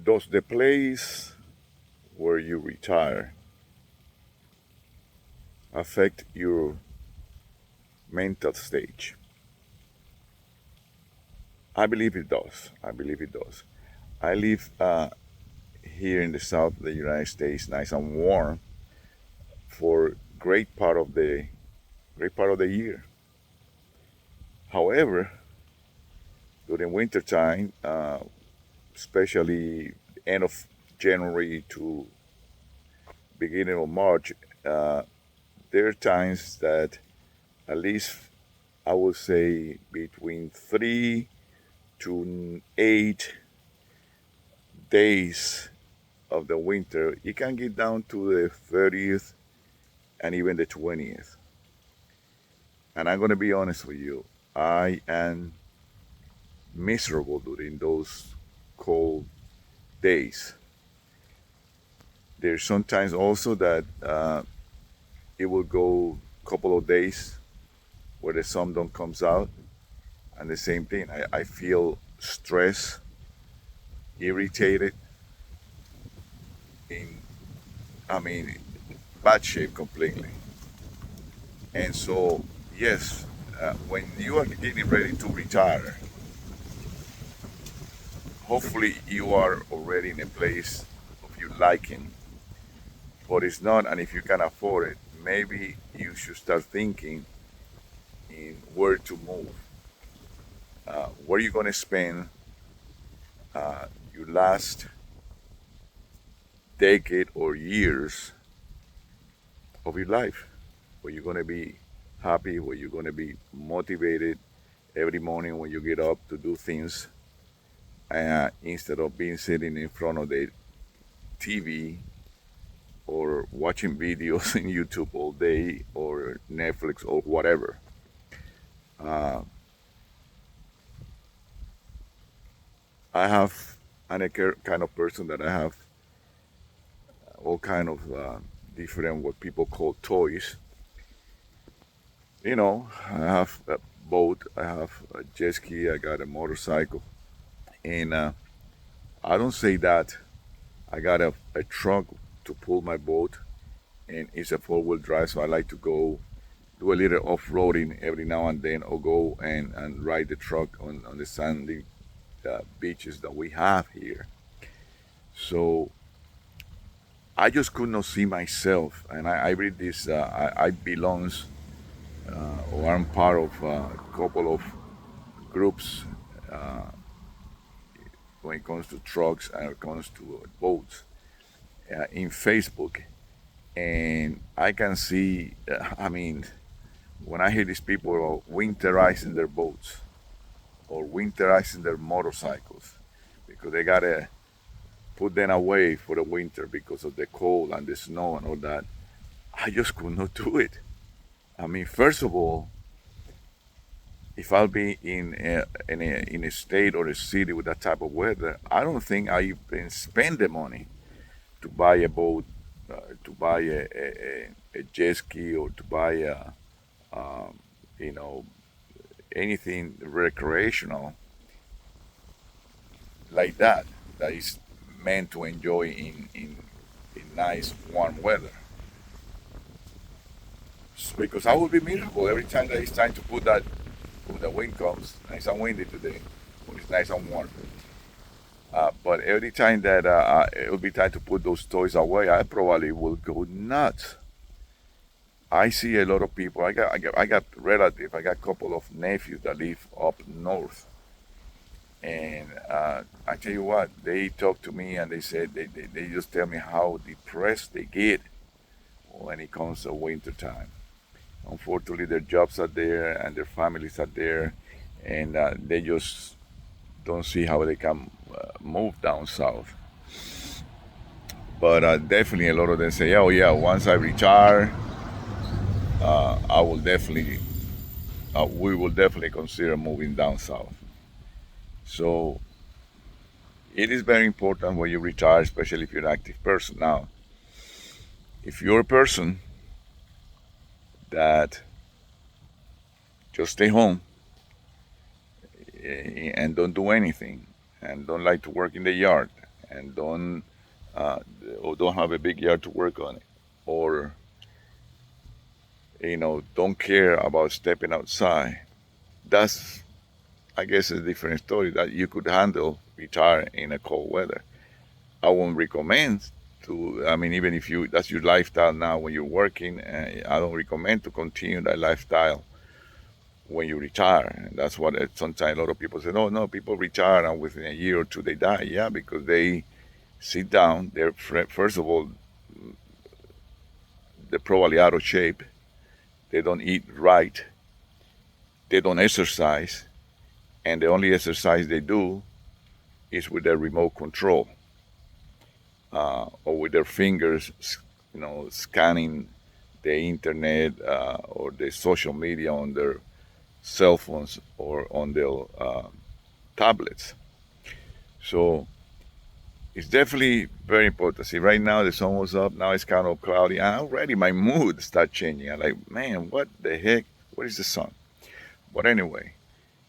Does the place where you retire affect your mental stage? I believe it does. I believe it does. I live here in the south of the United States, nice and warm for great part of the year. However, during winter time, especially end of January to beginning of March, uh, there are times that at least I would say between 3 to 8 days of the winter, it can get down to the 30th and even the 20th. And I'm going to be honest with you, I am miserable during those cold days. There's sometimes also that it will go a couple of days where the sun don't comes out, and the same thing. I feel stressed, irritated, in I mean bad shape completely. And so yes, when you are getting ready to retire, hopefully you are already in a place of your liking. But it's not, and if you can afford it, maybe you should start thinking in where to move, where you're going to spend your last decade or years of your life, where you're going to be happy, where you're going to be motivated every morning when you get up to do things, instead of being sitting in front of the TV or watching videos in YouTube all day or Netflix or whatever. Uh, I have, I'm a kind of person that I have all kind of different what people call toys. I have a boat, I have a jet ski, I got a motorcycle, and I don't say that I got a truck to pull my boat, and it's a four-wheel drive, so I like to go do a little off-roading every now and then, or go and ride the truck on the sandy beaches that we have here. So I just could not see myself, and I read this. I belongs or I'm part of a couple of groups when it comes to trucks and when it comes to boats in Facebook, and I can see. I mean, when I hear these people winterizing their boats or winterizing their motorcycles because they gotta put them away for the winter because of the cold and the snow and all that, I just could not do it. I mean, first of all, if I'll be in a state or a city with that type of weather, I don't think I even spend the money to buy a boat, to buy a jet ski, or to buy you know anything recreational like that is meant to enjoy in nice warm weather. Because I will be miserable every time that it's time to put that when the wind comes. Nice and windy today, when it's nice and warm. But every time that it will be time to put those toys away, I probably will go nuts. I see a lot of people. I got relative. I got a couple of nephews that live up north, and I tell you what, they talk to me and they said they just tell me how depressed they get when it comes to winter time. Unfortunately, their jobs are there and their families are there, and they just don't see how they can move down south. But definitely, a lot of them say, "Oh yeah, once I retire, I will definitely, we will definitely consider moving down south." So it is very important when you retire, especially if you're an active person. Now, if you're a person that just stay home and don't do anything and don't like to work in the yard and uh, don't have a big yard to work on it, or don't care about stepping outside. That's, I guess, a different story that you could handle retire in a cold weather. I won't recommend to. I mean, even if you that's your lifestyle now when you're working, I don't recommend to continue that lifestyle when you retire. And that's what sometimes a lot of people say. No, no, people retire and within a year or two they die. Yeah, because they sit down. They're first of all they're probably out of shape. They don't eat right. They don't exercise, and the only exercise they do is with their remote control or with their fingers, scanning the internet or the social media on their cell phones or on their tablets. So it's definitely very important. See, right now the sun was up. Now it's kind of cloudy, and already my mood start changing. I'm like, man, what the heck? What is the sun? But anyway,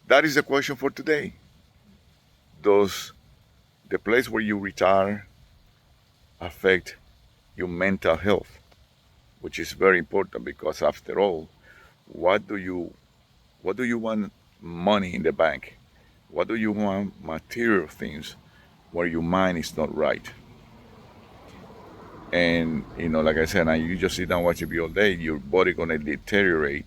that is the question for today. Does the place where you retire affect your mental health? Which is very important because after all, what do you want money in the bank? What do you want material things where your mind is not right? And like I said, now you just sit down and watch TV all day, your body gonna deteriorate,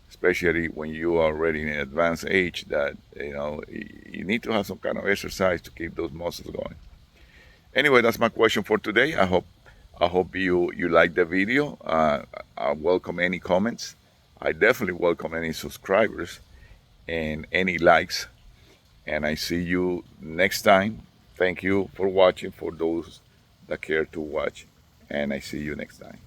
especially when you are already in an advanced age. That you need to have some kind of exercise to keep those muscles going. Anyway, that's my question for today. I hope you like the video. I welcome any comments. I definitely welcome any subscribers and any likes. And I see you next time. Thank you for watching, for those that care to watch. And I see you next time.